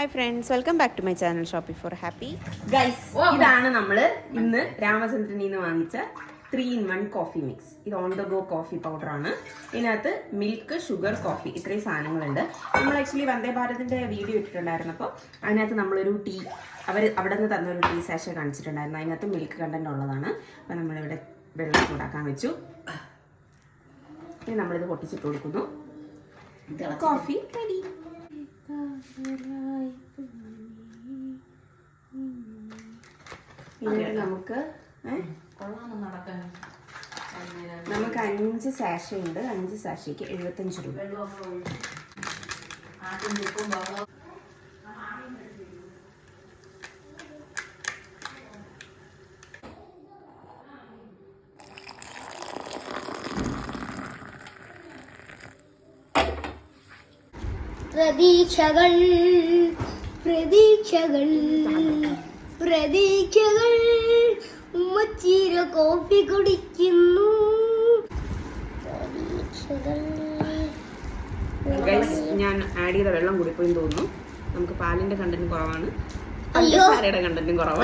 Hi friends, welcome back to my channel shopping for happy. Guys, ഇതാണ് നമ്മൾ ഇന്ന് രാമചന്ദ്രനിൽ നിന്ന് വാങ്ങിച്ച 3-in-1 കോഫി മിക്സ്. ഇത് on the go coffee powder ആണ്. ഇതിനകത്ത് മിൽക്ക്, ഷുഗർ, കോഫി ഇത്രയും സാധനങ്ങളുണ്ട്. നമ്മൾ ആക്ച്വലി വന്ദേ ഭാരതിന്റെ വീഡിയോ ഇട്ടിട്ടുണ്ടായിരുന്നപ്പോൾ അതിനകത്ത് നമ്മളൊരു ടീ അവിടെ നിന്ന് തന്നൊരു ടീ സാഷ കാണിച്ചിട്ടുണ്ടായിരുന്നു. അതിനകത്ത് മിൽക്ക് കണ്ടന്റ് ഉള്ളതാണ്. അപ്പം നമ്മളിവിടെ വെള്ളം ചൂടാക്കാൻ വെച്ചു. ഇനി നമ്മളിത് പൊട്ടിച്ചിട്ട് കൊടുക്കുന്നു. Coffee ready. നമുക്ക് 5 സാഷ ഉണ്ട്. 5 സാഷയ്ക്ക് 75 രൂപ. പ്രതീക്ഷകൾ പ്രതീക്ഷകൾ പ്രതീക്ഷകൾ ഉമ്മച്ചീര കോഫി കുടിക്കുന്നു. ഞാൻ ആഡ് ചെയ്ത വെള്ളം കൂടിപ്പോയി തോന്നുന്നു. നമുക്ക് പാലിന്റെ കണ്ടന്റ് കുറവാണ്, പഞ്ചസാരയുടെ കണ്ടന്റും കുറവാണ്.